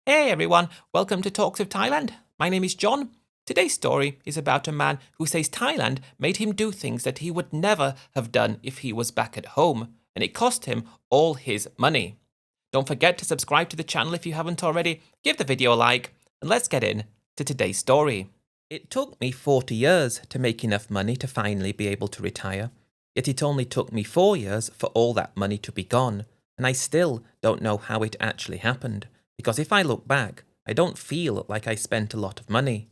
Hey everyone, welcome to Talks of Thailand. My name is Jon. Today's story is about a man who says Thailand made him do things that he would never have done if he was back at home, and it cost him all his money. Don't forget to subscribe to the channel if you haven't already, give the video a like, and let's get in to today's story. It took me 40 years to make enough money to finally be able to retire, yet it only took me 4 years for all that money to be gone, and I still don't know how it actually happened. Because if I look back, I don't feel like I spent a lot of money.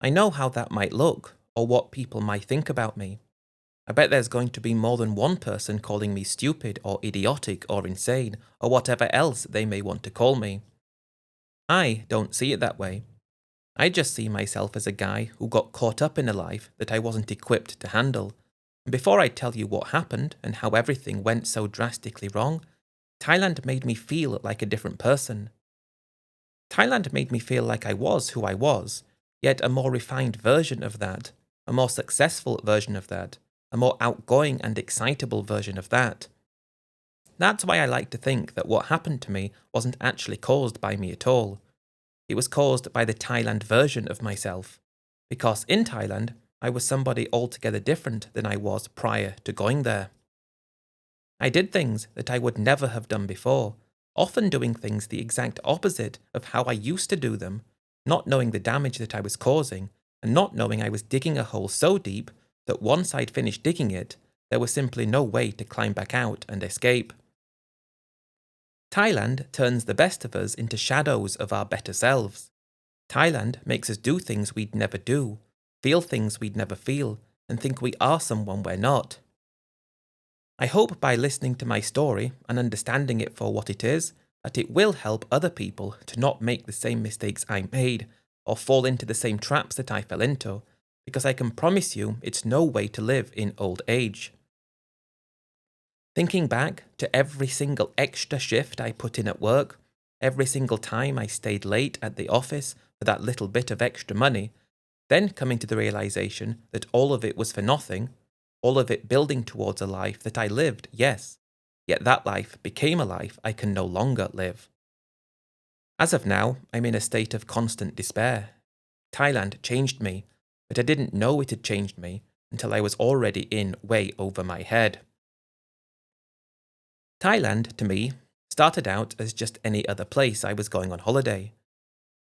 I know how that might look, or what people might think about me. I bet there's going to be more than one person calling me stupid or idiotic or insane, or whatever else they may want to call me. I don't see it that way. I just see myself as a guy who got caught up in a life that I wasn't equipped to handle. And before I tell you what happened and how everything went so drastically wrong, Thailand made me feel like a different person. Thailand made me feel like I was who I was, yet a more refined version of that, a more successful version of that, a more outgoing and excitable version of that. That's why I like to think that what happened to me wasn't actually caused by me at all. It was caused by the Thailand version of myself, because in Thailand, I was somebody altogether different than I was prior to going there. I did things that I would never have done before, often doing things the exact opposite of how I used to do them, not knowing the damage that I was causing, and not knowing I was digging a hole so deep that once I'd finished digging it, there was simply no way to climb back out and escape. Thailand turns the best of us into shadows of our better selves. Thailand makes us do things we'd never do, feel things we'd never feel, and think we are someone we're not. I hope by listening to my story and understanding it for what it is, that it will help other people to not make the same mistakes I made or fall into the same traps that I fell into, because I can promise you it's no way to live in old age. Thinking back to every single extra shift I put in at work, every single time I stayed late at the office for that little bit of extra money, then coming to the realization that all of it was for nothing, all of it building towards a life that I lived, yes, yet that life became a life I can no longer live. As of now, I'm in a state of constant despair. Thailand changed me, but I didn't know it had changed me until I was already in way over my head. Thailand, to me, started out as just any other place I was going on holiday.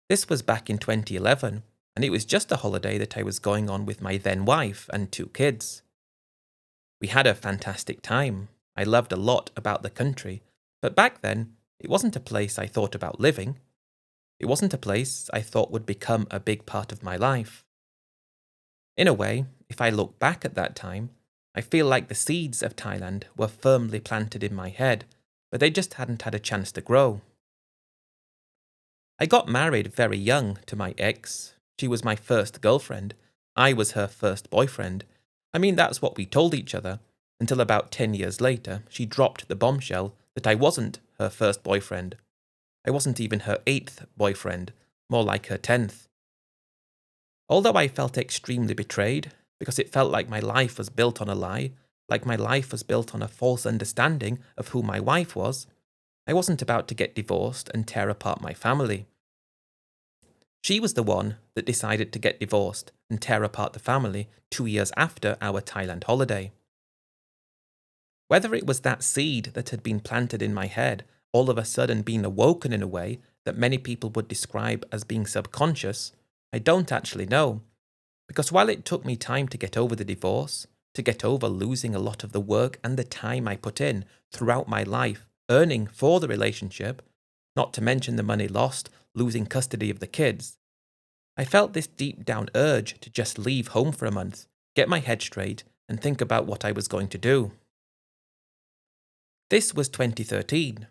This was back in 2011, and it was just a holiday that I was going on with my then wife and 2 kids. We had a fantastic time. I loved a lot about the country, but back then, it wasn't a place I thought about living. It wasn't a place I thought would become a big part of my life. In a way, if I look back at that time, I feel like the seeds of Thailand were firmly planted in my head, but they just hadn't had a chance to grow. I got married very young to my ex. She was my first girlfriend. I was her first boyfriend. I mean, that's what we told each other, until about 10 years later, she dropped the bombshell that I wasn't her first boyfriend. I wasn't even her 8th boyfriend, more like her 10th. Although I felt extremely betrayed, because it felt like my life was built on a lie, like my life was built on a false understanding of who my wife was, I wasn't about to get divorced and tear apart my family. She was the one that decided to get divorced and tear apart the family 2 years after our Thailand holiday. Whether it was that seed that had been planted in my head all of a sudden being awoken in a way that many people would describe as being subconscious, I don't actually know. Because while it took me time to get over the divorce, to get over losing a lot of the work and the time I put in throughout my life earning for the relationship, not to mention the money lost losing custody of the kids, I felt this deep down urge to just leave home for a month, get my head straight, and think about what I was going to do. This was 2013.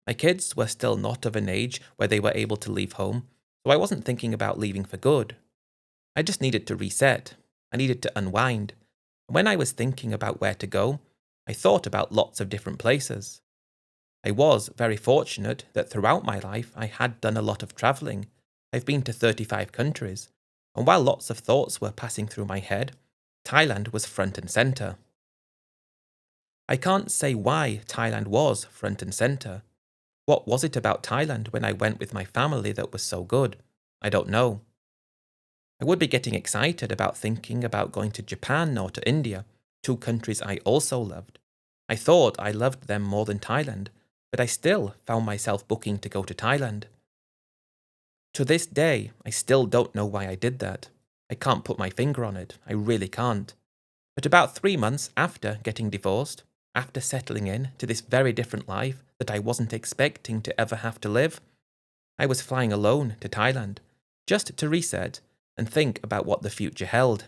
My kids were still not of an age where they were able to leave home, so I wasn't thinking about leaving for good. I just needed to reset. I needed to unwind. And when I was thinking about where to go, I thought about lots of different places. I was very fortunate that throughout my life I had done a lot of travelling. I've been to 35 countries, and while lots of thoughts were passing through my head, Thailand was front and centre. I can't say why Thailand was front and centre. What was it about Thailand when I went with my family that was so good? I don't know. I would be getting excited about thinking about going to Japan or to India, two countries I also loved. I thought I loved them more than Thailand, but I still found myself booking to go to Thailand. To this day, I still don't know why I did that. I can't put my finger on it, I really can't. But about 3 months after getting divorced, after settling in to this very different life that I wasn't expecting to ever have to live, I was flying alone to Thailand, just to reset and think about what the future held.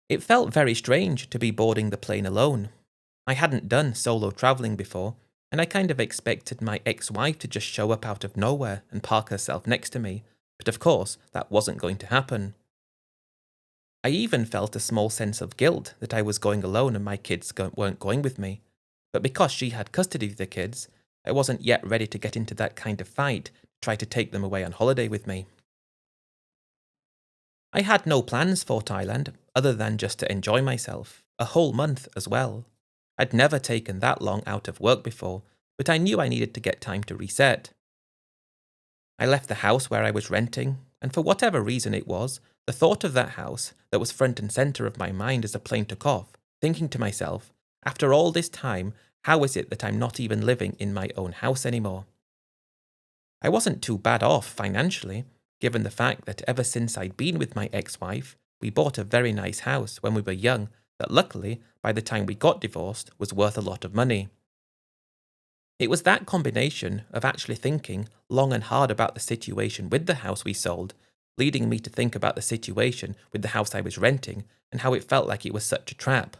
It felt very strange to be boarding the plane alone. I hadn't done solo travelling before, and I kind of expected my ex-wife to just show up out of nowhere and park herself next to me, but of course that wasn't going to happen. I even felt a small sense of guilt that I was going alone and my kids weren't going with me, but because she had custody of the kids, I wasn't yet ready to get into that kind of fight to try to take them away on holiday with me. I had no plans for Thailand other than just to enjoy myself, a whole month as well. I'd never taken that long out of work before, but I knew I needed to get time to reset. I left the house where I was renting, and for whatever reason it was, the thought of that house that was front and centre of my mind as the plane took off, thinking to myself, after all this time, how is it that I'm not even living in my own house anymore? I wasn't too bad off financially, given the fact that ever since I'd been with my ex-wife, we bought a very nice house when we were young that luckily, by the time we got divorced, was worth a lot of money. It was that combination of actually thinking long and hard about the situation with the house we sold, leading me to think about the situation with the house I was renting and how it felt like it was such a trap.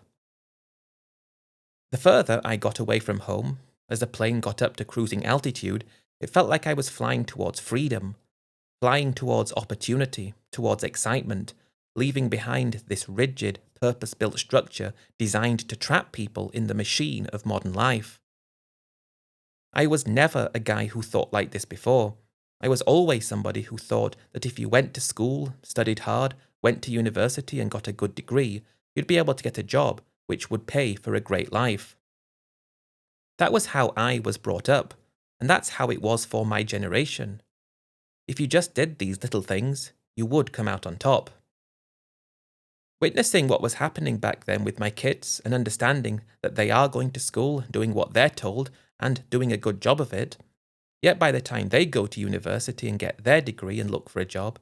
The further I got away from home, as the plane got up to cruising altitude, it felt like I was flying towards freedom, flying towards opportunity, towards excitement, leaving behind this rigid, purpose-built structure designed to trap people in the machine of modern life. I was never a guy who thought like this before. I was always somebody who thought that if you went to school, studied hard, went to university and got a good degree, you'd be able to get a job which would pay for a great life. That was how I was brought up, and that's how it was for my generation. If you just did these little things, you would come out on top. Witnessing what was happening back then with my kids and understanding that they are going to school, doing what they're told, and doing a good job of it, yet by the time they go to university and get their degree and look for a job,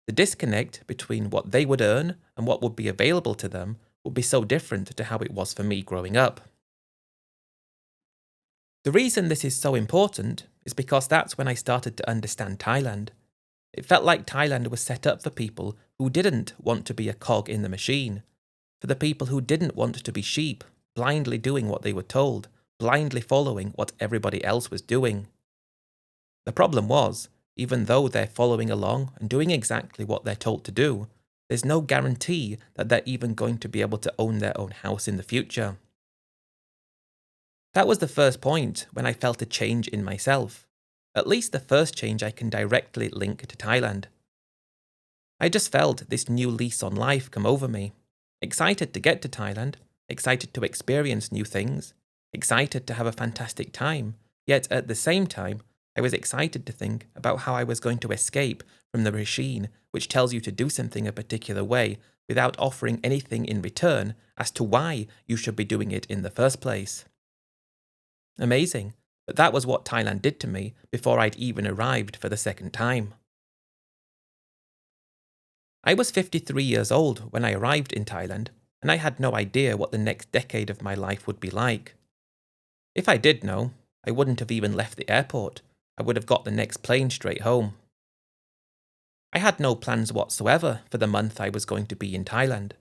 the disconnect between what they would earn and what would be available to them would be so different to how it was for me growing up. The reason this is so important is because that's when I started to understand Thailand. It felt like Thailand was set up for people who didn't want to be a cog in the machine, for the people who didn't want to be sheep, blindly doing what they were told, blindly following what everybody else was doing. The problem was, even though they're following along and doing exactly what they're told to do, there's no guarantee that they're even going to be able to own their own house in the future. That was the first point when I felt a change in myself. At least the first change I can directly link to Thailand. I just felt this new lease on life come over me. Excited to get to Thailand, excited to experience new things, excited to have a fantastic time, yet at the same time, I was excited to think about how I was going to escape from the machine which tells you to do something a particular way without offering anything in return as to why you should be doing it in the first place. Amazing, but that was what Thailand did to me before I'd even arrived for the second time. I was 53 years old when I arrived in Thailand, and I had no idea what the next decade of my life would be like. If I did know, I wouldn't have even left the airport. I would have got the next plane straight home. I had no plans whatsoever for the month I was going to be in Thailand.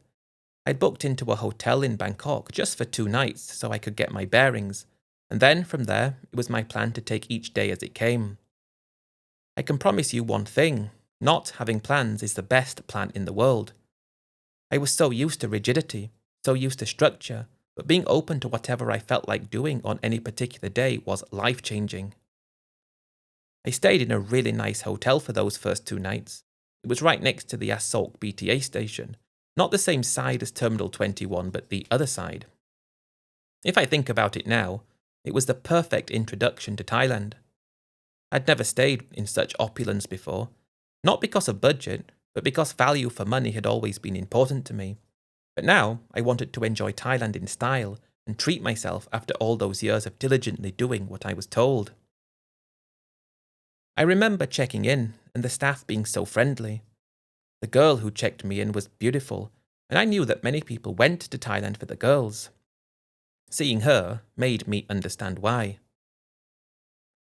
I'd booked into a hotel in Bangkok just for 2 nights so I could get my bearings, and then from there it was my plan to take each day as it came. I can promise you one thing, not having plans is the best plan in the world. I was so used to rigidity, so used to structure, but being open to whatever I felt like doing on any particular day was life-changing. I stayed in a really nice hotel for those first 2 nights. It was right next to the Assault BTA station, not the same side as Terminal 21 but the other side. If I think about it now, It was the perfect introduction to Thailand. I'd never stayed in such opulence before, not because of budget, but because value for money had always been important to me. But now I wanted to enjoy Thailand in style and treat myself after all those years of diligently doing what I was told. I remember checking in and the staff being so friendly. The girl who checked me in was beautiful, and I knew that many people went to Thailand for the girls. Seeing her made me understand why.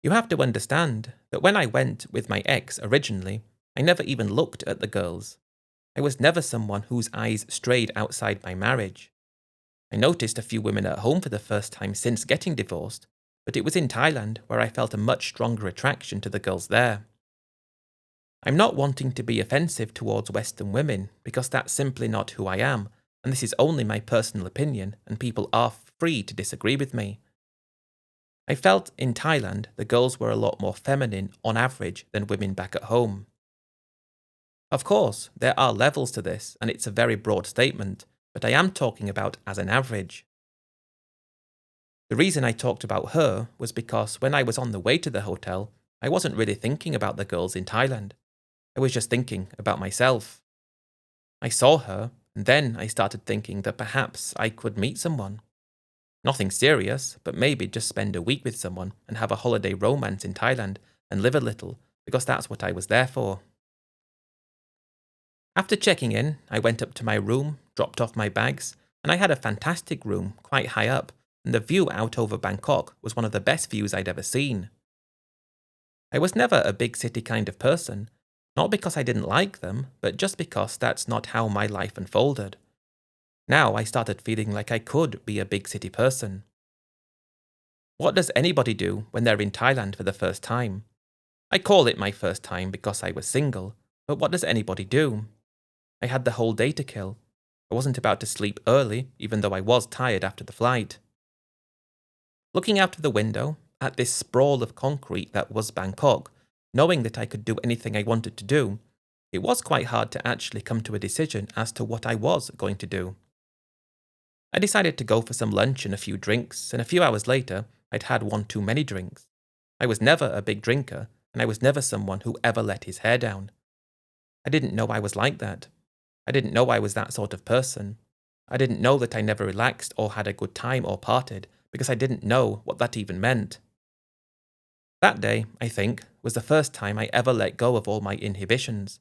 You have to understand that when I went with my ex originally, I never even looked at the girls. I was never someone whose eyes strayed outside my marriage. I noticed a few women at home for the first time since getting divorced, but it was in Thailand where I felt a much stronger attraction to the girls there. I'm not wanting to be offensive towards Western women, because that's simply not who I am, and this is only my personal opinion, and people are free to disagree with me. I felt in Thailand the girls were a lot more feminine on average than women back at home. Of course, there are levels to this, and it's a very broad statement, but I am talking about as an average. The reason I talked about her was because when I was on the way to the hotel, I wasn't really thinking about the girls in Thailand. I was just thinking about myself. I saw her, and then I started thinking that perhaps I could meet someone. Nothing serious, but maybe just spend a week with someone and have a holiday romance in Thailand and live a little, because that's what I was there for. After checking in, I went up to my room, dropped off my bags, and I had a fantastic room, quite high up, and the view out over Bangkok was one of the best views I'd ever seen. I was never a big city kind of person, not because I didn't like them, but just because that's not how my life unfolded. Now I started feeling like I could be a big city person. What does anybody do when they're in Thailand for the first time? I call it my first time because I was single, but what does anybody do? I had the whole day to kill. I wasn't about to sleep early, even though I was tired after the flight. Looking out of the window, at this sprawl of concrete that was Bangkok, knowing that I could do anything I wanted to do, it was quite hard to actually come to a decision as to what I was going to do. I decided to go for some lunch and a few drinks, and a few hours later, I'd had one too many drinks. I was never a big drinker, and I was never someone who ever let his hair down. I didn't know I was like that. I didn't know I was that sort of person. I didn't know that I never relaxed or had a good time or partied, because I didn't know what that even meant. That day, I think, was the first time I ever let go of all my inhibitions.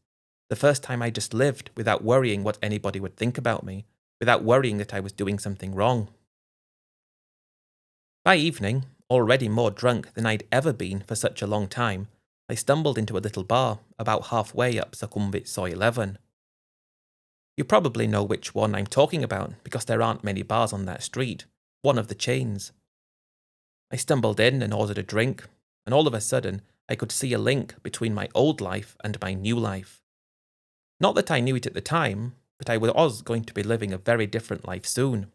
The first time I just lived without worrying what anybody would think about me, without worrying that I was doing something wrong. By evening, already more drunk than I'd ever been for such a long time, I stumbled into a little bar about halfway up Sukhumvit Soy 11. You probably know which one I'm talking about because there aren't many bars on that street, one of the chains. I stumbled in and ordered a drink, and all of a sudden I could see a link between my old life and my new life. Not that I knew it at the time, but I was going to be living a very different life soon.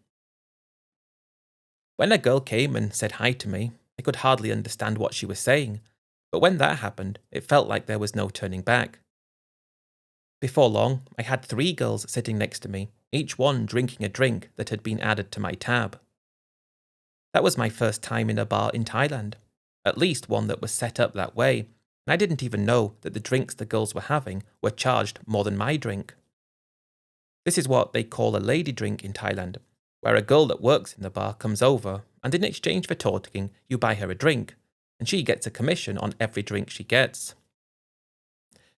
When a girl came and said hi to me, I could hardly understand what she was saying, but when that happened, it felt like there was no turning back. Before long, I had 3 girls sitting next to me, each one drinking a drink that had been added to my tab. That was my first time in a bar in Thailand, at least one that was set up that way, and I didn't even know that the drinks the girls were having were charged more than my drink. This is what they call a lady drink in Thailand, where a girl that works in the bar comes over, and in exchange for talking, you buy her a drink, and she gets a commission on every drink she gets.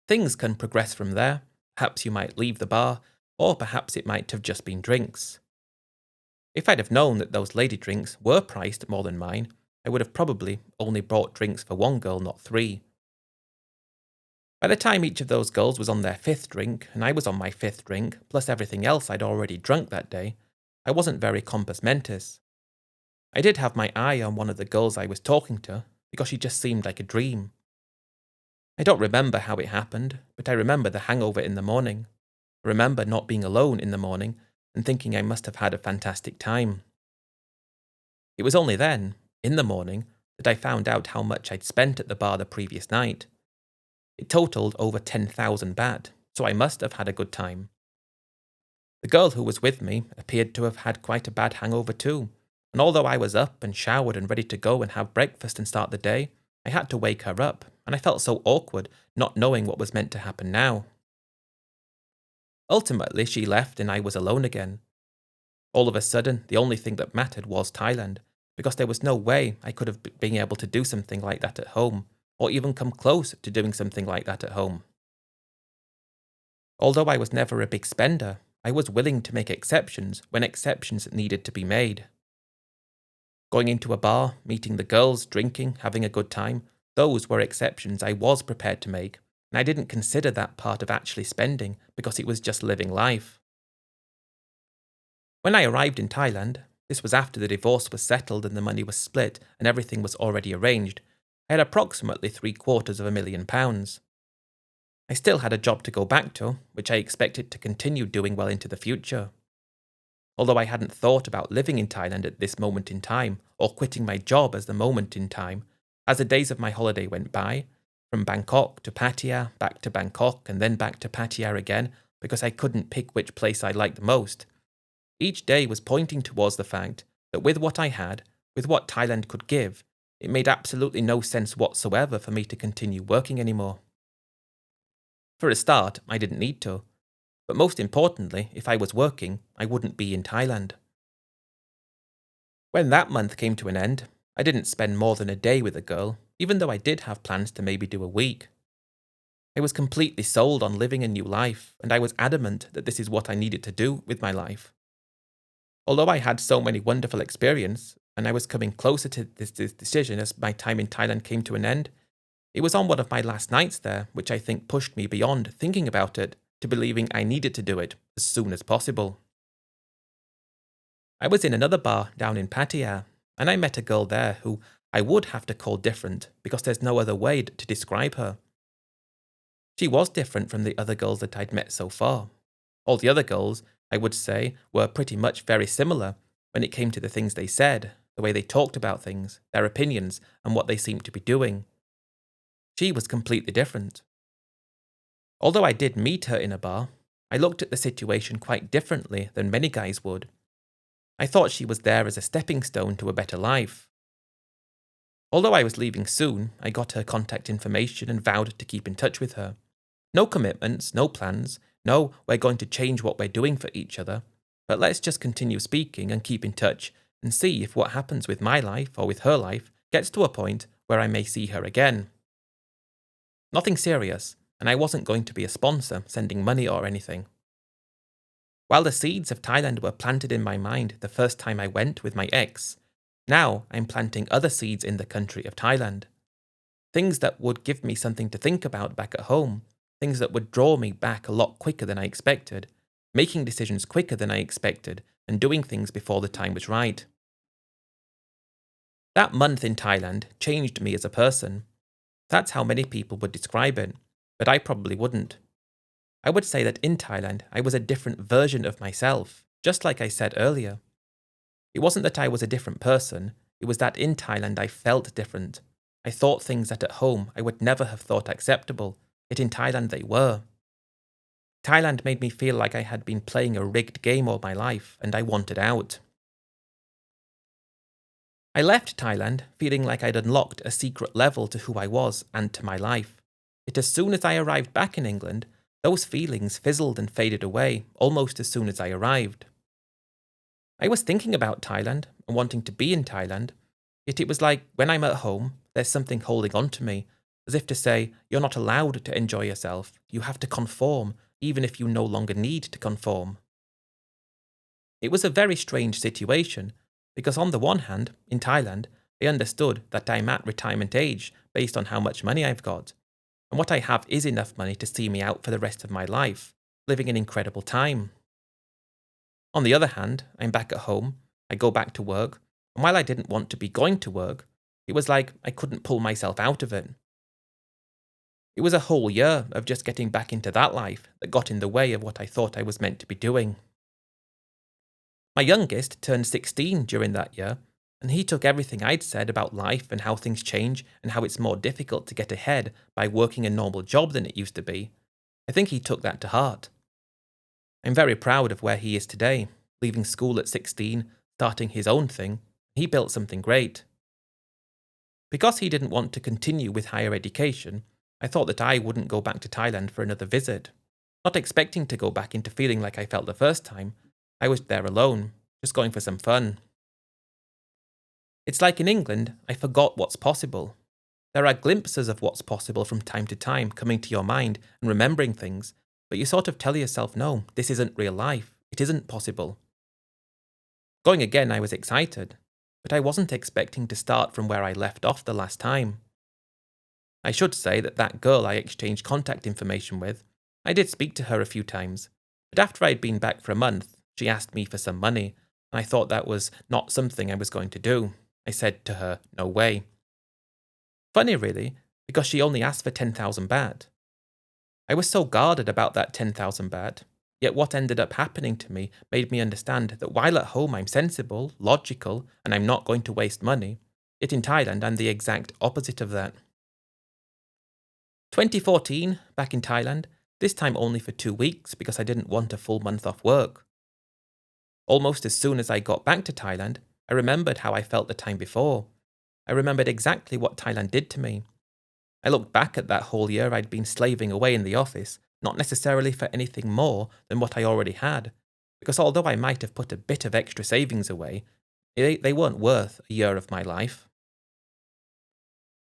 Things can progress from there. Perhaps you might leave the bar, or perhaps it might have just been drinks. If I'd have known that those lady drinks were priced more than mine, I would have probably only bought drinks for one girl, not 3. By the time each of those girls was on their 5th drink, and I was on my 5th drink, plus everything else I'd already drunk that day, I wasn't very compos mentis. I did have my eye on one of the girls I was talking to, because she just seemed like a dream. I don't remember how it happened, but I remember the hangover in the morning. I remember not being alone in the morning, and thinking I must have had a fantastic time. It was only then, in the morning, that I found out how much I'd spent at the bar the previous night. It totaled over 10,000 baht, so I must have had a good time. The girl who was with me appeared to have had quite a bad hangover too, and although I was up and showered and ready to go and have breakfast and start the day, I had to wake her up, and I felt so awkward not knowing what was meant to happen now. Ultimately, she left and I was alone again. All of a sudden, the only thing that mattered was Thailand, because there was no way I could have been able to do something like that at home, or even come close to doing something like that at home. Although I was never a big spender, I was willing to make exceptions when exceptions needed to be made. Going into a bar, meeting the girls, drinking, having a good time, those were exceptions I was prepared to make, and I didn't consider that part of actually spending because it was just living life. When I arrived in Thailand, this was after the divorce was settled and the money was split and everything was already arranged, I had approximately £750,000. I still had a job to go back to, which I expected to continue doing well into the future. Although I hadn't thought about living in Thailand at this moment in time, or quitting my job as the moment in time, as the days of my holiday went by, from Bangkok to Pattaya, back to Bangkok, and then back to Pattaya again, because I couldn't pick which place I liked the most, each day was pointing towards the fact that with what I had, with what Thailand could give, it made absolutely no sense whatsoever for me to continue working anymore. For a start, I didn't need to. But most importantly, if I was working, I wouldn't be in Thailand. When that month came to an end, I didn't spend more than a day with a girl, even though I did have plans to maybe do a week. I was completely sold on living a new life, and I was adamant that this is what I needed to do with my life. Although I had so many wonderful experiences, and I was coming closer to this decision as my time in Thailand came to an end, it was on one of my last nights there which I think pushed me beyond thinking about it to believing I needed to do it as soon as possible. I was in another bar down in Pattaya, and I met a girl there who I would have to call different because there's no other way to describe her. She was different from the other girls that I'd met so far. All the other girls, I would say, were pretty much very similar when it came to the things they said, the way they talked about things, their opinions, and what they seemed to be doing. She was completely different. Although I did meet her in a bar, I looked at the situation quite differently than many guys would. I thought she was there as a stepping stone to a better life. Although I was leaving soon, I got her contact information and vowed to keep in touch with her. No commitments, no plans, no, we're going to change what we're doing for each other, but let's just continue speaking and keep in touch and see if what happens with my life or with her life gets to a point where I may see her again. Nothing serious, and I wasn't going to be a sponsor sending money or anything. While the seeds of Thailand were planted in my mind the first time I went with my ex, now I'm planting other seeds in the country of Thailand. Things that would give me something to think about back at home, things that would draw me back a lot quicker than I expected, making decisions quicker than I expected, and doing things before the time was right. That month in Thailand changed me as a person. That's how many people would describe it, but I probably wouldn't. I would say that in Thailand, I was a different version of myself, just like I said earlier. It wasn't that I was a different person, it was that in Thailand I felt different. I thought things that at home I would never have thought acceptable, yet in Thailand they were. Thailand made me feel like I had been playing a rigged game all my life, and I wanted out. I left Thailand feeling like I'd unlocked a secret level to who I was and to my life. Yet as soon as I arrived back in England, those feelings fizzled and faded away almost as soon as I arrived. I was thinking about Thailand and wanting to be in Thailand, yet it was like when I'm at home, there's something holding on to me, as if to say, you're not allowed to enjoy yourself, you have to conform, even if you no longer need to conform. It was a very strange situation, because on the one hand, in Thailand, they understood that I'm at retirement age based on how much money I've got, and what I have is enough money to see me out for the rest of my life, living an incredible time. On the other hand, I'm back at home, I go back to work, and while I didn't want to be going to work, it was like I couldn't pull myself out of it. It was a whole year of just getting back into that life that got in the way of what I thought I was meant to be doing. My youngest turned 16 during that year, and he took everything I'd said about life and how things change and how it's more difficult to get ahead by working a normal job than it used to be. I think he took that to heart. I'm very proud of where he is today, leaving school at 16, starting his own thing, He built something great. Because he didn't want to continue with higher education, I thought that I wouldn't go back to Thailand for another visit. Not expecting to go back into feeling like I felt the first time, I was there alone, just going for some fun. It's like in England, I forgot what's possible. There are glimpses of what's possible from time to time coming to your mind and remembering things, but you sort of tell yourself, no, this isn't real life. It isn't possible. Going again, I was excited, but I wasn't expecting to start from where I left off the last time. I should say that that girl I exchanged contact information with, I did speak to her a few times, but after I'd been back for a month, she asked me for some money, and I thought that was not something I was going to do. I said to her, no way. Funny really, because she only asked for 10,000 baht. I was so guarded about that 10,000 baht, yet what ended up happening to me made me understand that while at home I'm sensible, logical, and I'm not going to waste money, yet in Thailand I'm the exact opposite of that. 2014, back in Thailand, this time only for 2 weeks because I didn't want a full month off work. Almost as soon as I got back to Thailand, I remembered how I felt the time before. I remembered exactly what Thailand did to me. I looked back at that whole year I'd been slaving away in the office, not necessarily for anything more than what I already had, because although I might have put a bit of extra savings away, they weren't worth a year of my life.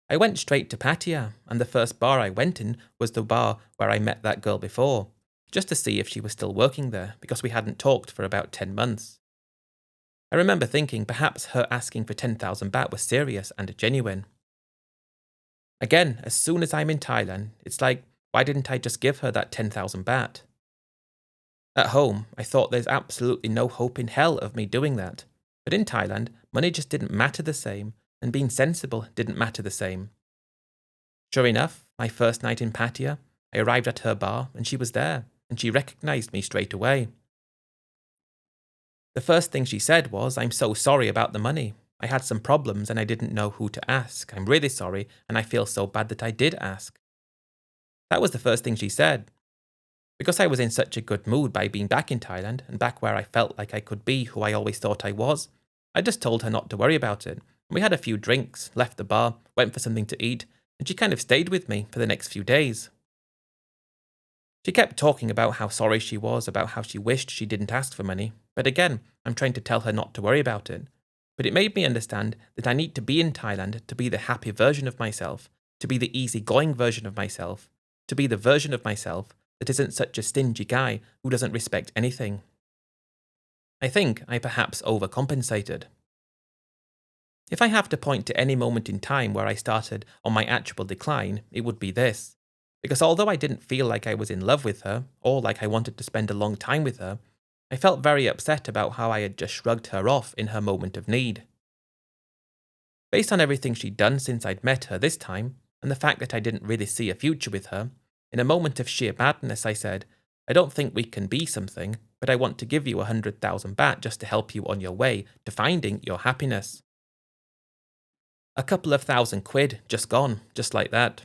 I went straight to Pattaya, and the first bar I went in was the bar where I met that girl before, just to see if she was still working there, because we hadn't talked for about 10 months. I remember thinking perhaps her asking for 10,000 baht was serious and genuine. Again, as soon as I'm in Thailand, it's like, why didn't I just give her that 10,000 baht? At home, I thought there's absolutely no hope in hell of me doing that. But in Thailand, money just didn't matter the same, and being sensible didn't matter the same. Sure enough, my first night in Pattaya, I arrived at her bar, and she was there, and she recognized me straight away. The first thing she said was, I'm so sorry about the money. I had some problems and I didn't know who to ask. I'm really sorry, and I feel so bad that I did ask. That was the first thing she said. Because I was in such a good mood by being back in Thailand and back where I felt like I could be who I always thought I was, I just told her not to worry about it. We had a few drinks, left the bar, went for something to eat, and she kind of stayed with me for the next few days. She kept talking about how sorry she was, about how she wished she didn't ask for money, but again, I'm trying to tell her not to worry about it. But it made me understand that I need to be in Thailand to be the happy version of myself, to be the easygoing version of myself, to be the version of myself that isn't such a stingy guy who doesn't respect anything. I think I perhaps overcompensated. If I have to point to any moment in time where I started on my actual decline, it would be this. Because although I didn't feel like I was in love with her, or like I wanted to spend a long time with her, I felt very upset about how I had just shrugged her off in her moment of need. Based on everything she'd done since I'd met her this time, and the fact that I didn't really see a future with her, in a moment of sheer madness I said, I don't think we can be something, but I want to give you 100,000 baht just to help you on your way to finding your happiness. A couple of thousand quid just gone, just like that.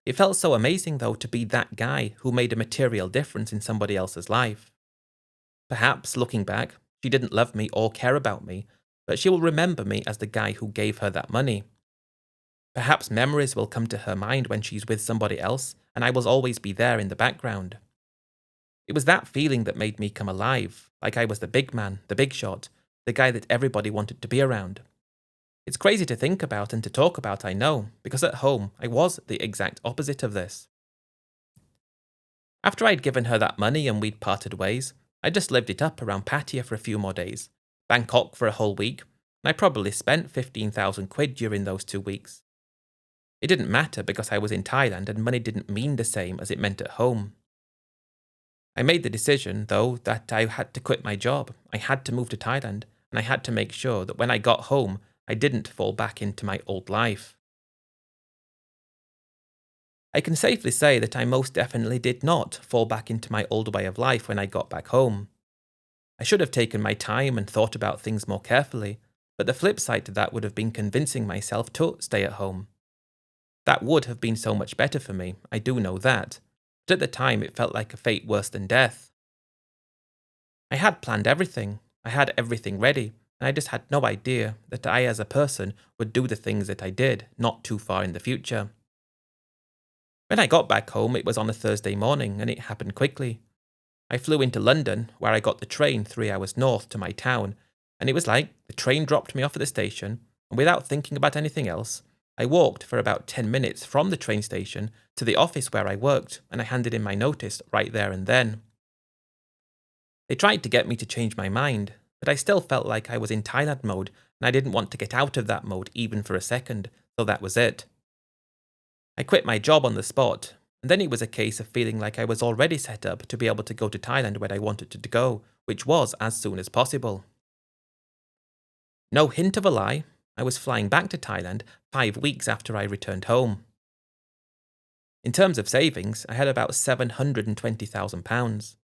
It felt so amazing though to be that guy who made a material difference in somebody else's life. Perhaps, looking back, she didn't love me or care about me, but she will remember me as the guy who gave her that money. Perhaps memories will come to her mind when she's with somebody else, and I will always be there in the background. It was that feeling that made me come alive, like I was the big man, the big shot, the guy that everybody wanted to be around. It's crazy to think about and to talk about, I know, because at home I was the exact opposite of this. After I'd given her that money and we'd parted ways, I just lived it up around Pattaya for a few more days, Bangkok for a whole week, and I probably spent 15,000 quid during those 2 weeks. It didn't matter because I was in Thailand and money didn't mean the same as it meant at home. I made the decision, though, that I had to quit my job, I had to move to Thailand, and I had to make sure that when I got home, I didn't fall back into my old life. I can safely say that I most definitely did not fall back into my old way of life when I got back home. I should have taken my time and thought about things more carefully, but the flip side to that would have been convincing myself to stay at home. That would have been so much better for me, I do know that, but at the time it felt like a fate worse than death. I had planned everything, I had everything ready, and I just had no idea that I as a person would do the things that I did not too far in the future. When I got back home, it was on a Thursday morning, and it happened quickly. I flew into London, where I got the train 3 hours north to my town, and it was like the train dropped me off at the station, and without thinking about anything else, I walked for about 10 minutes from the train station to the office where I worked, and I handed in my notice right there and then. They tried to get me to change my mind, but I still felt like I was in Thailand mode, and I didn't want to get out of that mode even for a second, so that was it. I quit my job on the spot, and then it was a case of feeling like I was already set up to be able to go to Thailand when I wanted to go, which was as soon as possible. No hint of a lie, I was flying back to Thailand 5 weeks after I returned home. In terms of savings, I had about £720,000.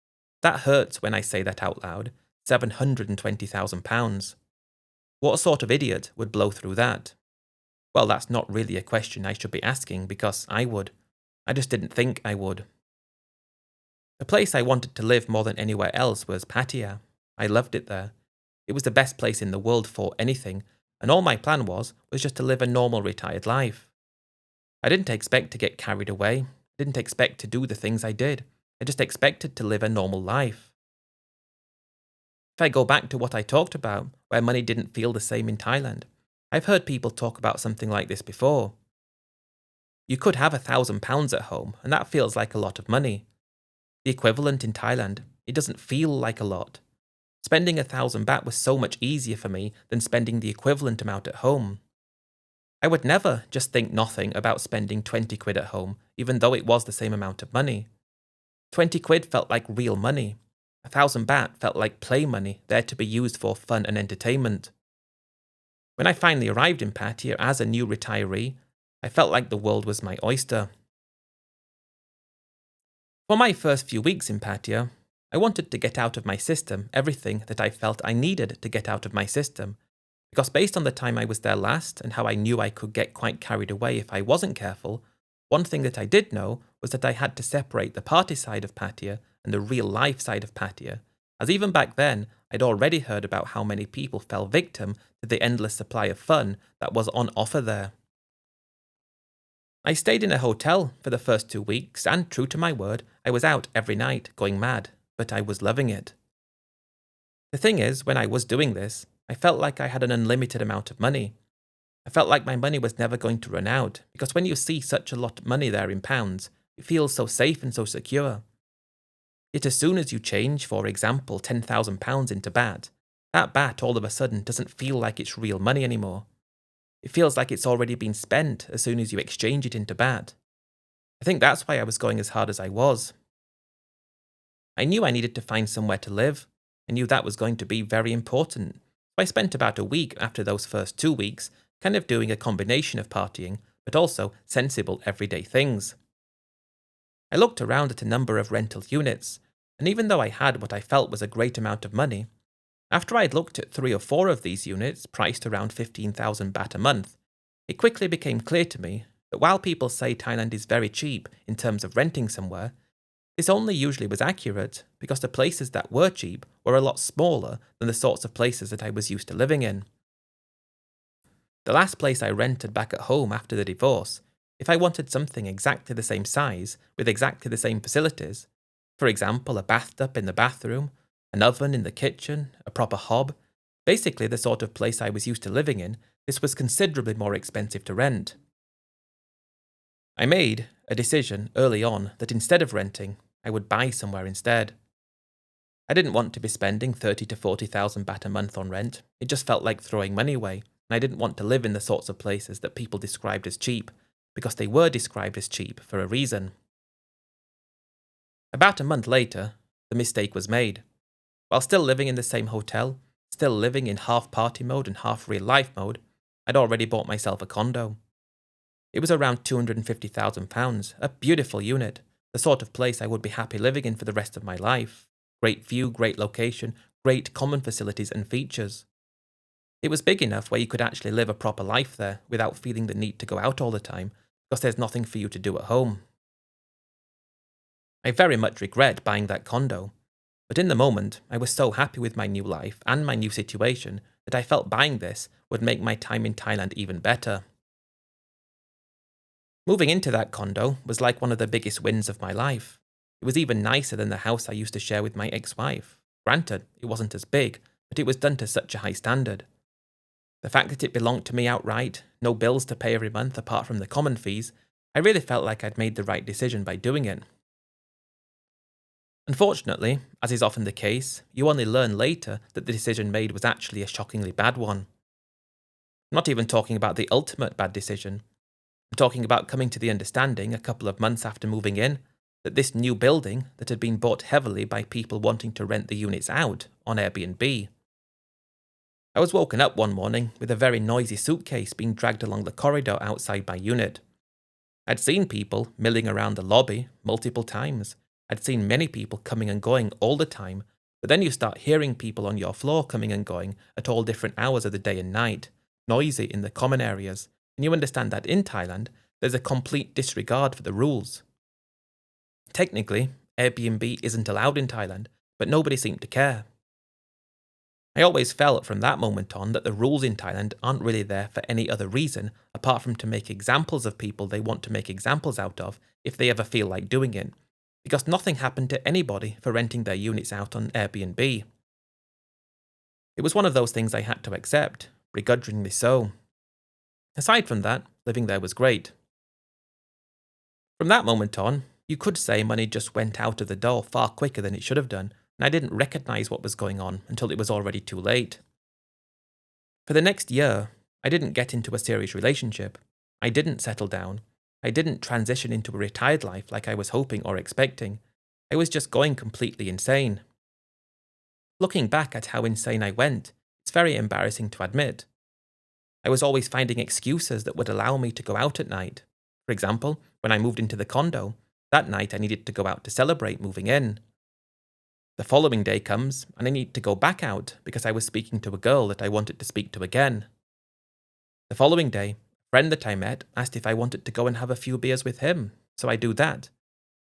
That hurts when I say that out loud. £720,000. What sort of idiot would blow through that? Well, that's not really a question I should be asking because I would. I just didn't think I would. The place I wanted to live more than anywhere else was Pattaya. I loved it there. It was the best place in the world for anything, and all my plan was just to live a normal retired life. I didn't expect to get carried away. I didn't expect to do the things I did. I just expected to live a normal life. If I go back to what I talked about, where money didn't feel the same in Thailand, I've heard people talk about something like this before. You could have £1,000 at home, and that feels like a lot of money. The equivalent in Thailand, it doesn't feel like a lot. Spending 1,000 baht was so much easier for me than spending the equivalent amount at home. I would never just think nothing about spending 20 quid at home, even though it was the same amount of money. 20 quid felt like real money. 1,000 baht felt like play money, there to be used for fun and entertainment. When I finally arrived in Pattaya as a new retiree, I felt like the world was my oyster. For my first few weeks in Pattaya, I wanted to get out of my system everything that I felt I needed to get out of my system, because based on the time I was there last and how I knew I could get quite carried away if I wasn't careful, one thing that I did know was that I had to separate the party side of Pattaya and the real life side of Pattaya, as even back then I'd already heard about how many people fell victim to the endless supply of fun that was on offer there. I stayed in a hotel for the first 2 weeks, and true to my word, I was out every night, going mad, but I was loving it. The thing is, when I was doing this, I felt like I had an unlimited amount of money. I felt like my money was never going to run out, because when you see such a lot of money there in pounds, it feels so safe and so secure. Yet as soon as you change, for example, £10,000 into baht, that baht all of a sudden doesn't feel like it's real money anymore. It feels like it's already been spent as soon as you exchange it into baht. I think that's why I was going as hard as I was. I knew I needed to find somewhere to live. I knew that was going to be very important. So I spent about a week after those first 2 weeks kind of doing a combination of partying, but also sensible everyday things. I looked around at a number of rental units, and even though I had what I felt was a great amount of money, after I'd looked at 3 or 4 of these units priced around 15,000 baht a month, it quickly became clear to me that while people say Thailand is very cheap in terms of renting somewhere, this only usually was accurate because the places that were cheap were a lot smaller than the sorts of places that I was used to living in. The last place I rented back at home after the divorce, if I wanted something exactly the same size with exactly the same facilities, for example a bathtub in the bathroom, an oven in the kitchen, a proper hob, basically the sort of place I was used to living in, this was considerably more expensive to rent. I made a decision early on that instead of renting, I would buy somewhere instead. I didn't want to be spending 30 to 40,000 baht a month on rent. It just felt like throwing money away, and I didn't want to live in the sorts of places that people described as cheap, because they were described as cheap for a reason. About a month later, the mistake was made. While still living in the same hotel, still living in half party mode and half real life mode, I'd already bought myself a condo. It was around £250,000, a beautiful unit, the sort of place I would be happy living in for the rest of my life. Great view, great location, great common facilities and features. It was big enough where you could actually live a proper life there without feeling the need to go out all the time, because there's nothing for you to do at home. I very much regret buying that condo, but in the moment I was so happy with my new life and my new situation that I felt buying this would make my time in Thailand even better. Moving into that condo was like one of the biggest wins of my life. It was even nicer than the house I used to share with my ex-wife. Granted, it wasn't as big, but it was done to such a high standard. The fact that it belonged to me outright, no bills to pay every month apart from the common fees, I really felt like I'd made the right decision by doing it. Unfortunately, as is often the case, you only learn later that the decision made was actually a shockingly bad one. I'm not even talking about the ultimate bad decision. I'm talking about coming to the understanding a couple of months after moving in that this new building that had been bought heavily by people wanting to rent the units out on Airbnb. I was woken up one morning with a very noisy suitcase being dragged along the corridor outside my unit. I'd seen people milling around the lobby multiple times. I'd seen many people coming and going all the time, but then you start hearing people on your floor coming and going at all different hours of the day and night, noisy in the common areas, and you understand that in Thailand, there's a complete disregard for the rules. Technically, Airbnb isn't allowed in Thailand, but nobody seemed to care. I always felt from that moment on that the rules in Thailand aren't really there for any other reason apart from to make examples of people they want to make examples out of if they ever feel like doing it, because nothing happened to anybody for renting their units out on Airbnb. It was one of those things I had to accept, begrudgingly so. Aside from that, living there was great. From that moment on, you could say money just went out of the door far quicker than it should have done, and I didn't recognise what was going on until it was already too late. For the next year, I didn't get into a serious relationship. I didn't settle down. I didn't transition into a retired life like I was hoping or expecting. I was just going completely insane. Looking back at how insane I went, it's very embarrassing to admit. I was always finding excuses that would allow me to go out at night. For example, when I moved into the condo, that night I needed to go out to celebrate moving in. The following day comes, and I need to go back out because I was speaking to a girl that I wanted to speak to again. The following day, a friend that I met asked if I wanted to go and have a few beers with him, so I do that.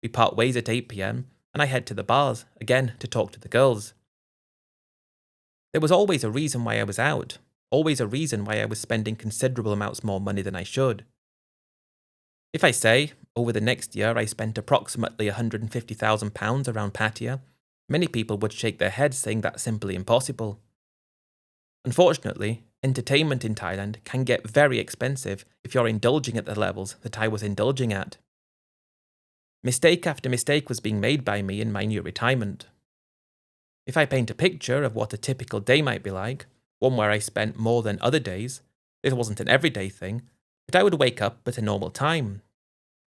We part ways at 8 p.m, and I head to the bars, again to talk to the girls. There was always a reason why I was out, always a reason why I was spending considerable amounts more money than I should. If I say, over the next year I spent approximately £150,000 around Pattaya, many people would shake their heads saying that's simply impossible. Unfortunately, entertainment in Thailand can get very expensive if you're indulging at the levels that I was indulging at. Mistake after mistake was being made by me in my new retirement. If I paint a picture of what a typical day might be like, one where I spent more than other days, this wasn't an everyday thing, but I would wake up at a normal time.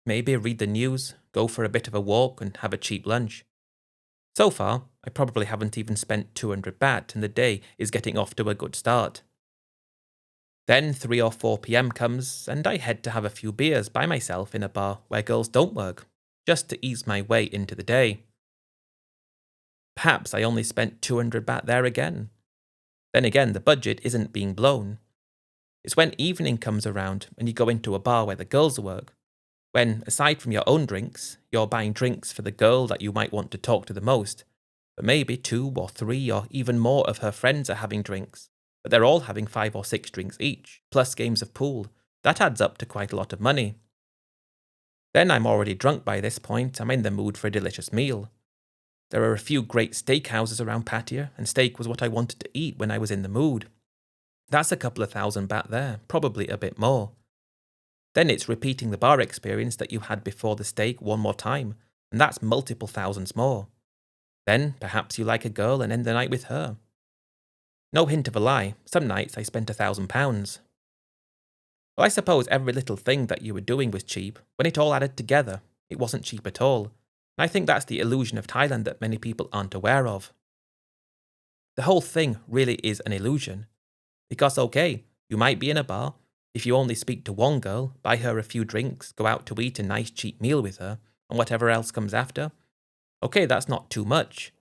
Maybe read the news, go for a bit of a walk and have a cheap lunch. So far, I probably haven't even spent 200 baht and the day is getting off to a good start. Then 3 or 4 p.m. comes and I head to have a few beers by myself in a bar where girls don't work, just to ease my way into the day. Perhaps I only spent 200 baht there again. Then again, the budget isn't being blown. It's when evening comes around and you go into a bar where the girls work, when, aside from your own drinks, you're buying drinks for the girl that you might want to talk to the most, but maybe 2 or 3 or even more of her friends are having drinks, but they're all having 5 or 6 drinks each, plus games of pool. That adds up to quite a lot of money. Then I'm already drunk by this point, I'm in the mood for a delicious meal. There are a few great steakhouses around Pattaya, and steak was what I wanted to eat when I was in the mood. That's a couple of thousand baht there, probably a bit more. Then it's repeating the bar experience that you had before the steak one more time, and that's multiple thousands more. Then, perhaps you like a girl and end the night with her. No hint of a lie, some nights I spent £1,000. Well, I suppose every little thing that you were doing was cheap. When it all added together, it wasn't cheap at all. And I think that's the illusion of Thailand that many people aren't aware of. The whole thing really is an illusion. Because okay, you might be in a bar. If you only speak to one girl, buy her a few drinks, go out to eat a nice cheap meal with her, and whatever else comes after, okay, that's not too much.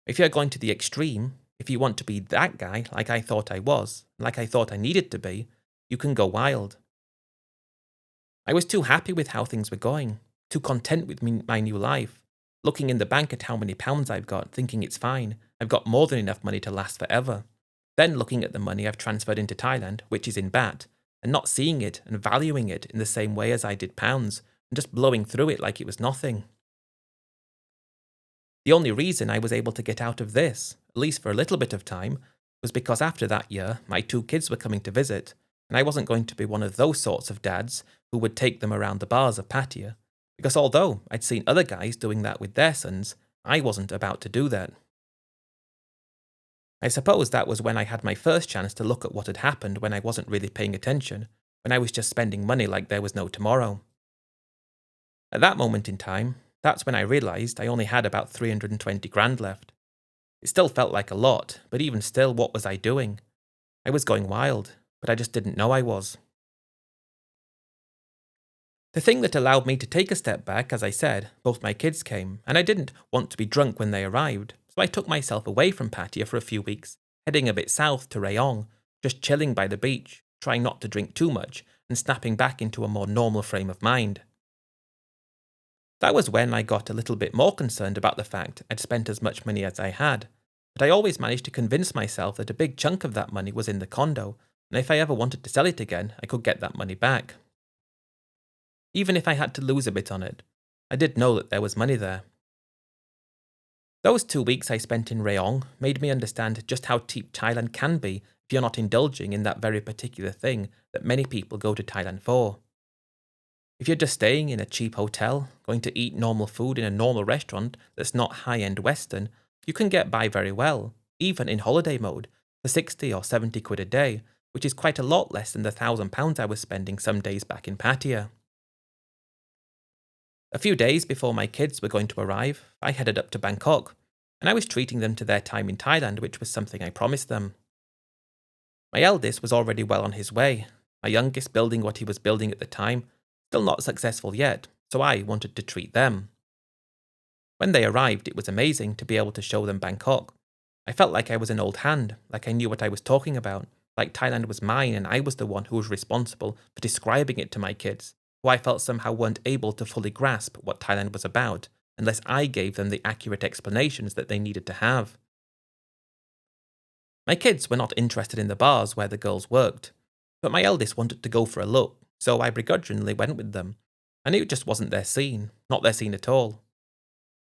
If you're going to the extreme, if you want to be that guy like I thought I was, like I thought I needed to be, you can go wild. I was too happy with how things were going, too content with my new life, looking in the bank at how many pounds I've got, thinking it's fine, I've got more than enough money to last forever. Then looking at the money I've transferred into Thailand, which is in baht, and not seeing it and valuing it in the same way as I did pounds, and just blowing through it like it was nothing. The only reason I was able to get out of this, at least for a little bit of time, was because after that year, my 2 kids were coming to visit, and I wasn't going to be one of those sorts of dads who would take them around the bars of Pattaya, because although I'd seen other guys doing that with their sons, I wasn't about to do that. I suppose that was when I had my first chance to look at what had happened when I wasn't really paying attention, when I was just spending money like there was no tomorrow. At that moment in time, that's when I realised I only had about 320 grand left. It still felt like a lot, but even still, what was I doing? I was going wild, but I just didn't know I was. The thing that allowed me to take a step back, as I said, both my kids came, and I didn't want to be drunk when they arrived, so I took myself away from Pattaya for a few weeks, heading a bit south to Rayong, just chilling by the beach, trying not to drink too much, and snapping back into a more normal frame of mind. That was when I got a little bit more concerned about the fact I'd spent as much money as I had, but I always managed to convince myself that a big chunk of that money was in the condo, and if I ever wanted to sell it again, I could get that money back. Even if I had to lose a bit on it, I did know that there was money there. Those 2 weeks I spent in Rayong made me understand just how cheap Thailand can be if you're not indulging in that very particular thing that many people go to Thailand for. If you're just staying in a cheap hotel, going to eat normal food in a normal restaurant that's not high-end Western, you can get by very well, even in holiday mode, for 60 or 70 quid a day, which is quite a lot less than the £1,000 I was spending some days back in Pattaya. A few days before my kids were going to arrive, I headed up to Bangkok, and I was treating them to their time in Thailand, which was something I promised them. My eldest was already well on his way, my youngest building what he was building at the time, still not successful yet, so I wanted to treat them. When they arrived, it was amazing to be able to show them Bangkok. I felt like I was an old hand, like I knew what I was talking about, like Thailand was mine and I was the one who was responsible for describing it to my kids, who I felt somehow weren't able to fully grasp what Thailand was about, unless I gave them the accurate explanations that they needed to have. My kids were not interested in the bars where the girls worked, but my eldest wanted to go for a look, so I begrudgingly went with them, and it just wasn't their scene, not their scene at all.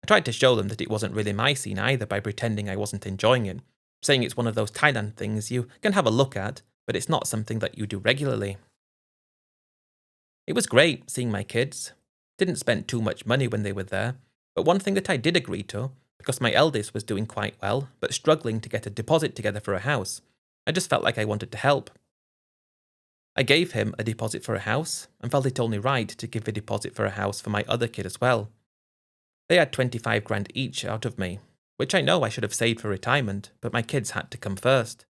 I tried to show them that it wasn't really my scene either by pretending I wasn't enjoying it, saying it's one of those Thailand things you can have a look at, but it's not something that you do regularly. It was great seeing my kids. Didn't spend too much money when they were there, but one thing that I did agree to, because my eldest was doing quite well, but struggling to get a deposit together for a house, I just felt like I wanted to help. I gave him a deposit for a house, and felt it only right to give a deposit for a house for my other kid as well. They had 25 grand each out of me, which I know I should have saved for retirement, but my kids had to come first.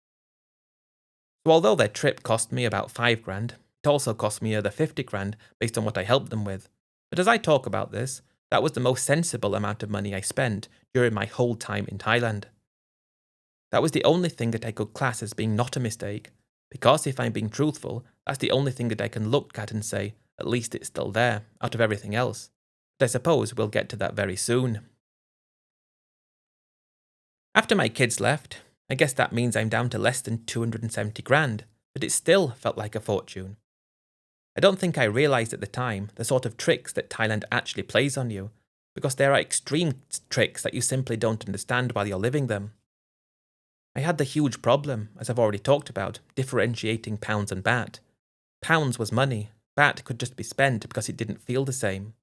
So although their trip cost me about 5 grand, it also cost me another 50 grand based on what I helped them with. But as I talk about this, that was the most sensible amount of money I spent during my whole time in Thailand. That was the only thing that I could class as being not a mistake, because if I'm being truthful, that's the only thing that I can look at and say, at least it's still there, out of everything else. But I suppose we'll get to that very soon. After my kids left, I guess that means I'm down to less than 270 grand, but it still felt like a fortune. I don't think I realised at the time the sort of tricks that Thailand actually plays on you, because there are extreme tricks that you simply don't understand while you're living them. I had the huge problem, as I've already talked about, differentiating pounds and baht. Pounds was money, baht could just be spent because it didn't feel the same.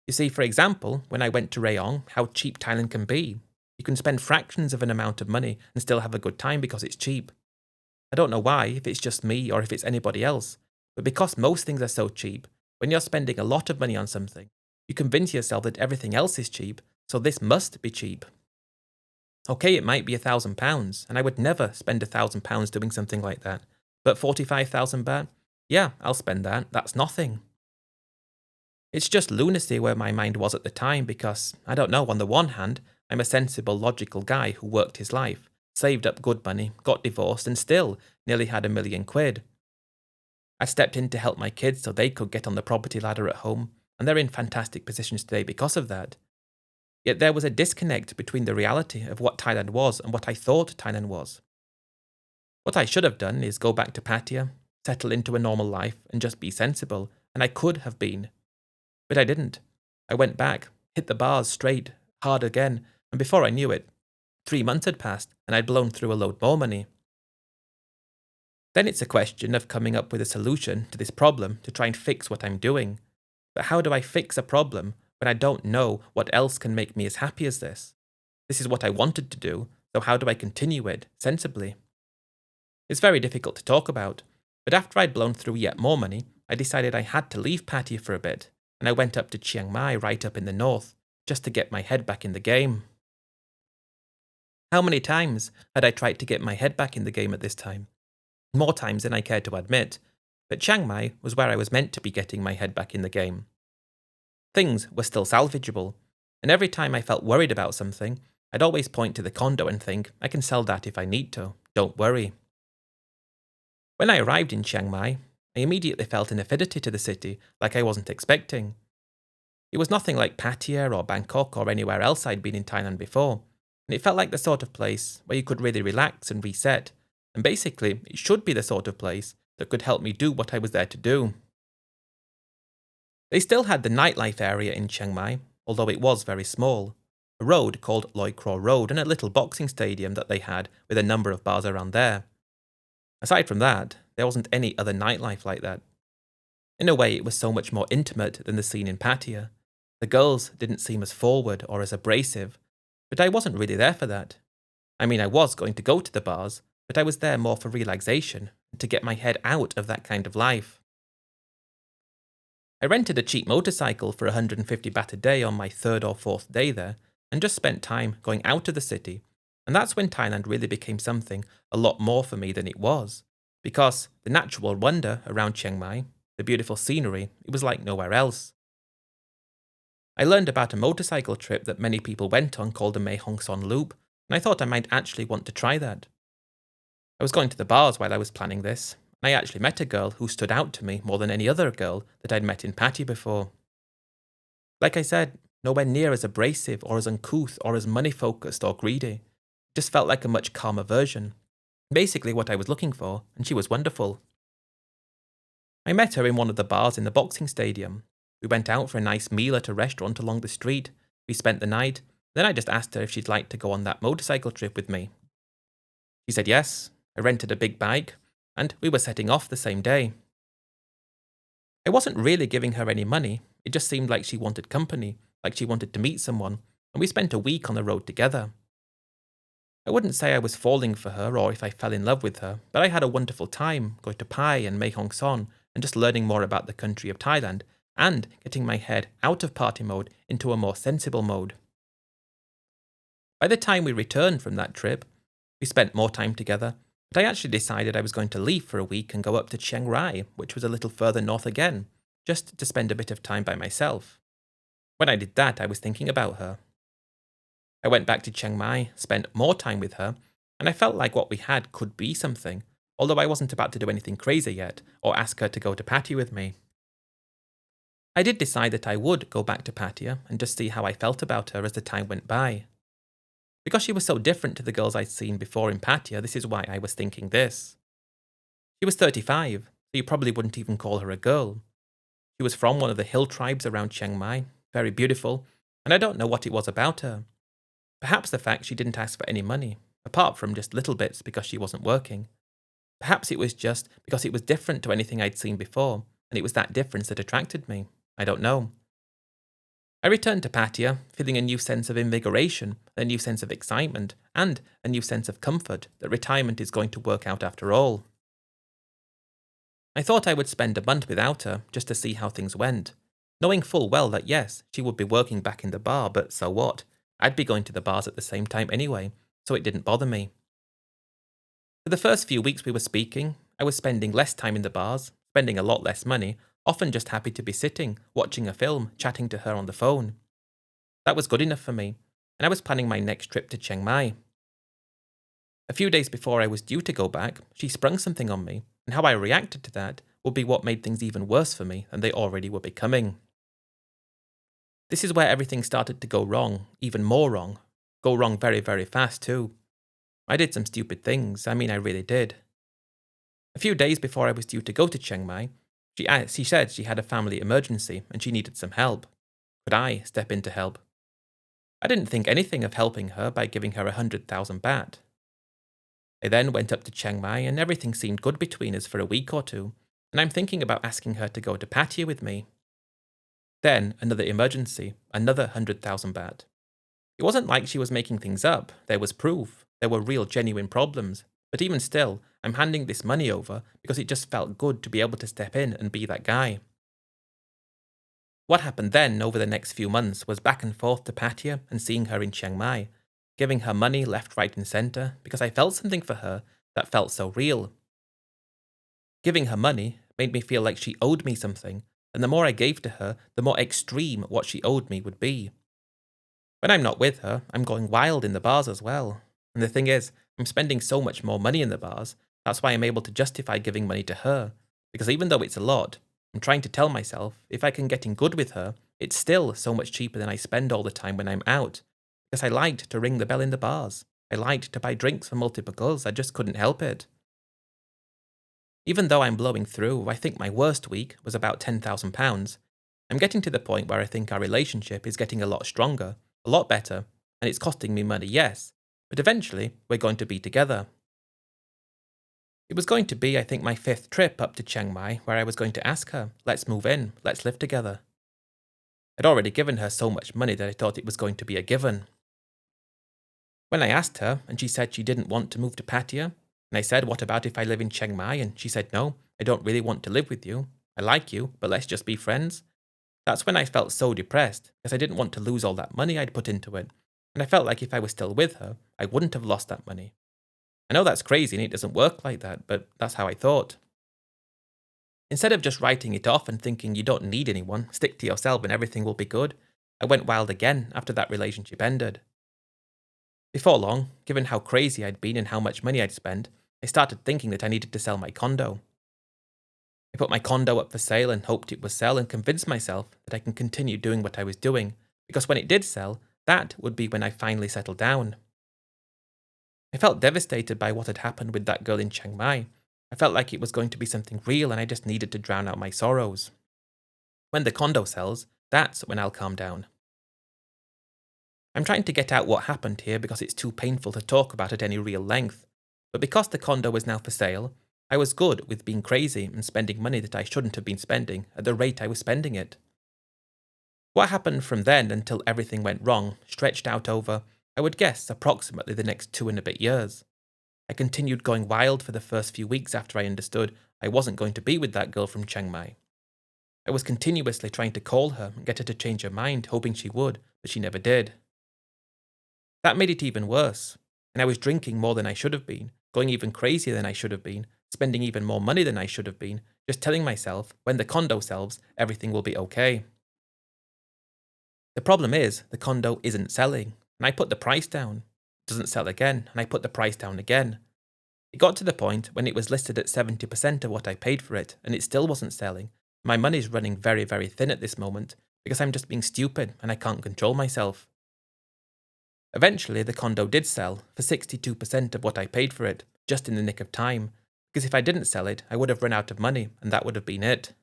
You see, for example, when I went to Rayong, how cheap Thailand can be. You can spend fractions of an amount of money and still have a good time because it's cheap. I don't know why, if it's just me or if it's anybody else, but because most things are so cheap, when you're spending a lot of money on something, you convince yourself that everything else is cheap, so this must be cheap. Okay, it might be £1,000, and I would never spend £1,000 doing something like that, but 45,000 baht? Yeah, I'll spend that, that's nothing. It's just lunacy where my mind was at the time because, I don't know, on the one hand, I'm a sensible, logical guy who worked his life, saved up good money, got divorced, and still nearly had £1 million. I stepped in to help my kids so they could get on the property ladder at home, and they're in fantastic positions today because of that. Yet there was a disconnect between the reality of what Thailand was and what I thought Thailand was. What I should have done is go back to Pattaya, settle into a normal life, and just be sensible, and I could have been. But I didn't. I went back, hit the bars straight, hard again, and before I knew it, 3 months had passed and I'd blown through a load more money. Then it's a question of coming up with a solution to this problem to try and fix what I'm doing. But how do I fix a problem when I don't know what else can make me as happy as this? This is what I wanted to do, so how do I continue it sensibly? It's very difficult to talk about, but after I'd blown through yet more money, I decided I had to leave Pattaya for a bit, and I went up to Chiang Mai right up in the north, just to get my head back in the game. How many times had I tried to get my head back in the game at this time? More times than I care to admit, but Chiang Mai was where I was meant to be getting my head back in the game. Things were still salvageable, and every time I felt worried about something, I'd always point to the condo and think, I can sell that if I need to, don't worry. When I arrived in Chiang Mai, I immediately felt an affinity to the city like I wasn't expecting. It was nothing like Pattaya or Bangkok or anywhere else I'd been in Thailand before, and it felt like the sort of place where you could really relax and reset, and basically it should be the sort of place that could help me do what I was there to do. They still had the nightlife area in Chiang Mai, although it was very small, a road called Loi Kro Road and a little boxing stadium that they had with a number of bars around there. Aside from that, there wasn't any other nightlife like that. In a way, it was so much more intimate than the scene in Pattaya. The girls didn't seem as forward or as abrasive, but I wasn't really there for that. I mean, I was going to go to the bars, but I was there more for relaxation and to get my head out of that kind of life. I rented a cheap motorcycle for 150 baht a day on my third or fourth day there, and just spent time going out of the city, and that's when Thailand really became something a lot more for me than it was, because the natural wonder around Chiang Mai, the beautiful scenery, it was like nowhere else. I learned about a motorcycle trip that many people went on called the Mae Hong Son Loop, and I thought I might actually want to try that. I was going to the bars while I was planning this, and I actually met a girl who stood out to me more than any other girl that I'd met in Pattaya before. Like I said, nowhere near as abrasive or as uncouth or as money-focused or greedy. Just felt like a much calmer version. Basically what I was looking for, and she was wonderful. I met her in one of the bars in the boxing stadium. We went out for a nice meal at a restaurant along the street. We spent the night. Then I just asked her if she'd like to go on that motorcycle trip with me. She said yes. I rented a big bike, and we were setting off the same day. I wasn't really giving her any money. It just seemed like she wanted company, like she wanted to meet someone, and we spent a week on the road together. I wouldn't say I was falling for her or if I fell in love with her, but I had a wonderful time going to Pai and Mae Hong Son and just learning more about the country of Thailand and getting my head out of party mode into a more sensible mode. By the time we returned from that trip, we spent more time together, but I actually decided I was going to leave for a week and go up to Chiang Rai, which was a little further north again, just to spend a bit of time by myself. When I did that, I was thinking about her. I went back to Chiang Mai, spent more time with her, and I felt like what we had could be something, although I wasn't about to do anything crazy yet, or ask her to go to Pattaya with me. I did decide that I would go back to Pattaya and just see how I felt about her as the time went by. Because she was so different to the girls I'd seen before in Pattaya, this is why I was thinking this. She was 35, so you probably wouldn't even call her a girl. She was from one of the hill tribes around Chiang Mai, very beautiful, and I don't know what it was about her. Perhaps the fact she didn't ask for any money, apart from just little bits because she wasn't working. Perhaps it was just because it was different to anything I'd seen before, and it was that difference that attracted me. I don't know. I returned to Pattaya, feeling a new sense of invigoration, a new sense of excitement, and a new sense of comfort that retirement is going to work out after all. I thought I would spend a month without her, just to see how things went, knowing full well that yes, she would be working back in the bar, but so what? I'd be going to the bars at the same time anyway, so it didn't bother me. For the first few weeks we were speaking, I was spending less time in the bars, spending a lot less money, often just happy to be sitting, watching a film, chatting to her on the phone. That was good enough for me, and I was planning my next trip to Chiang Mai. A few days before I was due to go back, she sprung something on me, and how I reacted to that would be what made things even worse for me than they already were becoming. This is where everything started to go wrong, even more wrong. Go wrong very, very fast too. I did some stupid things, I really did. A few days before I was due to go to Chiang Mai, she said she had a family emergency and she needed some help. Could I step in to help? I didn't think anything of helping her by giving her 100,000 baht. I then went up to Chiang Mai and everything seemed good between us for a week or two, and I'm thinking about asking her to go to Pattaya with me. Then another emergency, another 100,000 baht. It wasn't like she was making things up, there was proof, there were real genuine problems, but even still, I'm handing this money over because it just felt good to be able to step in and be that guy. What happened then over the next few months was back and forth to Pattaya and seeing her in Chiang Mai, giving her money left, right and centre because I felt something for her that felt so real. Giving her money made me feel like she owed me something, and the more I gave to her, the more extreme what she owed me would be. When I'm not with her, I'm going wild in the bars as well. And the thing is, I'm spending so much more money in the bars, that's why I'm able to justify giving money to her, because even though it's a lot, I'm trying to tell myself, if I can get in good with her, it's still so much cheaper than I spend all the time when I'm out, because I liked to ring the bell in the bars. I liked to buy drinks for multiple girls, I just couldn't help it. Even though I'm blowing through, I think my worst week was about £10,000. I'm getting to the point where I think our relationship is getting a lot stronger, a lot better, and it's costing me money, yes, but eventually we're going to be together. It was going to be, I think, my 5th trip up to Chiang Mai where I was going to ask her, let's move in, let's live together. I'd already given her so much money that I thought it was going to be a given. When I asked her, and she said she didn't want to move to Pattaya, and I said, what about if I live in Chiang Mai? And she said, no, I don't really want to live with you. I like you, but let's just be friends. That's when I felt so depressed, because I didn't want to lose all that money I'd put into it, and I felt like if I was still with her, I wouldn't have lost that money. I know that's crazy and it doesn't work like that, but that's how I thought. Instead of just writing it off and thinking you don't need anyone, stick to yourself and everything will be good, I went wild again after that relationship ended. Before long, given how crazy I'd been and how much money I'd spent, I started thinking that I needed to sell my condo. I put my condo up for sale and hoped it would sell and convinced myself that I can continue doing what I was doing, because when it did sell, that would be when I finally settled down. I felt devastated by what had happened with that girl in Chiang Mai. I felt like it was going to be something real and I just needed to drown out my sorrows. When the condo sells, that's when I'll calm down. I'm trying to get out what happened here because it's too painful to talk about at any real length. But because the condo is now for sale, I was good with being crazy and spending money that I shouldn't have been spending at the rate I was spending it. What happened from then until everything went wrong stretched out over, I would guess, approximately the next 2 and a bit years. I continued going wild for the first few weeks after I understood I wasn't going to be with that girl from Chiang Mai. I was continuously trying to call her and get her to change her mind, hoping she would, but she never did. That made it even worse, and I was drinking more than I should have been, going even crazier than I should have been, spending even more money than I should have been, just telling myself, when the condo sells, everything will be okay. The problem is, the condo isn't selling, and I put the price down. It doesn't sell again, and I put the price down again. It got to the point when it was listed at 70% of what I paid for it, and it still wasn't selling. My money's running very, very thin at this moment, because I'm just being stupid and I can't control myself. Eventually, the condo did sell for 62% of what I paid for it, just in the nick of time, because if I didn't sell it, I would have run out of money, and that would have been it.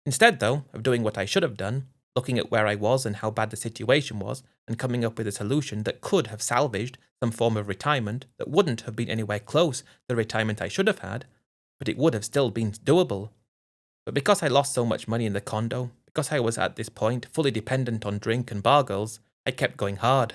Instead, though, of doing what I should have done, looking at where I was and how bad the situation was, and coming up with a solution that could have salvaged some form of retirement that wouldn't have been anywhere close to the retirement I should have had, but it would have still been doable. But because I lost so much money in the condo, because I was at this point fully dependent on drink and bar girls, I kept going hard.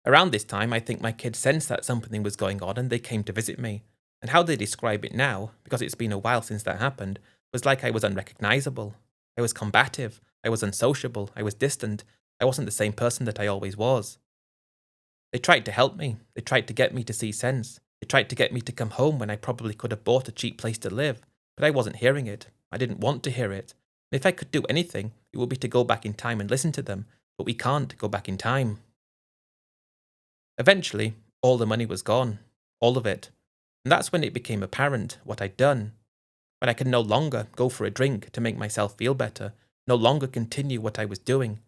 Around this time, I think my kids sensed that something was going on and they came to visit me. And how they describe it now, because it's been a while since that happened, was like I was unrecognizable. I was combative, I was unsociable, I was distant, I wasn't the same person that I always was. They tried to help me, they tried to get me to see sense, they tried to get me to come home when I probably could have bought a cheap place to live, but I wasn't hearing it, I didn't want to hear it, and if I could do anything, it would be to go back in time and listen to them, but we can't go back in time. Eventually, all the money was gone, all of it, and that's when it became apparent what I'd done. When I could no longer go for a drink to make myself feel better, no longer continue what I was doing.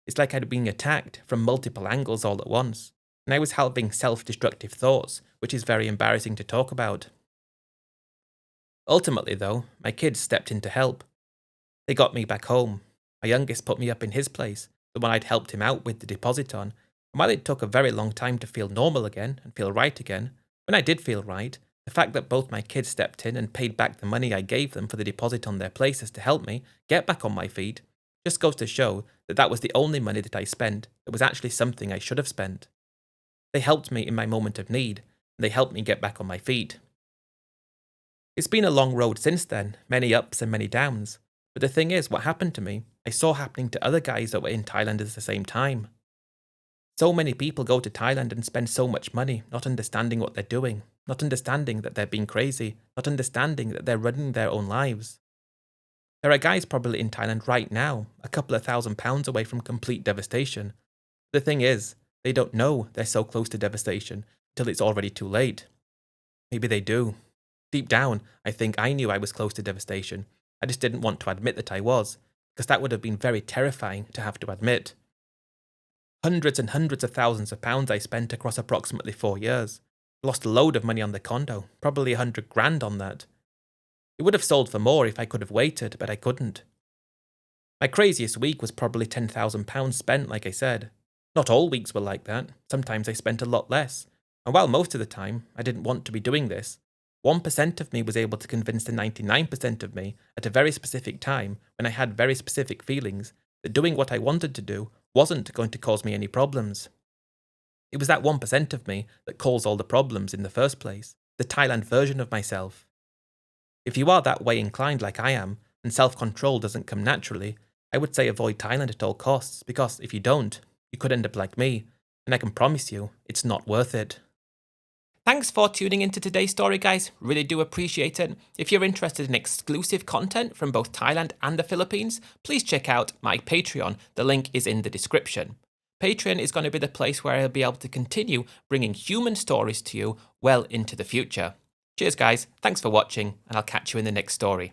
It's like I'd been attacked from multiple angles all at once. and I was having self-destructive thoughts, which is very embarrassing to talk about. Ultimately, though, my kids stepped in to help. They got me back home. My youngest put me up in his place, the one I'd helped him out with the deposit on, and while it took a very long time to feel normal again and feel right again, when I did feel right, the fact that both my kids stepped in and paid back the money I gave them for the deposit on their places to help me get back on my feet just goes to show that that was the only money that I spent that was actually something I should have spent. They helped me in my moment of need, and they helped me get back on my feet. It's been a long road since then, many ups and many downs. But the thing is, what happened to me, I saw happening to other guys that were in Thailand at the same time. So many people go to Thailand and spend so much money, not understanding what they're doing, not understanding that they're being crazy, not understanding that they're running their own lives. There are guys probably in Thailand right now, a couple of £1,000 away from complete devastation. The thing is, they don't know they're so close to devastation until it's already too late. Maybe they do. Deep down, I think I knew I was close to devastation. I just didn't want to admit that I was, because that would have been very terrifying to have to admit. Hundreds and hundreds of thousands of pounds I spent across approximately 4 years. Lost a load of money on the condo, probably 100 grand on that. It would have sold for more if I could have waited, but I couldn't. My craziest week was probably £10,000 spent, like I said. Not all weeks were like that. Sometimes I spent a lot less. And while most of the time I didn't want to be doing this, 1% of me was able to convince the 99% of me at a very specific time when I had very specific feelings that doing what I wanted to do wasn't going to cause me any problems. It was that 1% of me that caused all the problems in the first place, the Thailand version of myself. If you are that way inclined like I am, and self-control doesn't come naturally, I would say avoid Thailand at all costs, because if you don't, you could end up like me, and I can promise you, it's not worth it. Thanks for tuning into today's story, guys. Really do appreciate it. If you're interested in exclusive content from both Thailand and the Philippines, please check out my Patreon. The link is in the description. Patreon is going to be the place where I'll be able to continue bringing human stories to you well into the future. Cheers, guys. Thanks for watching, and I'll catch you in the next story.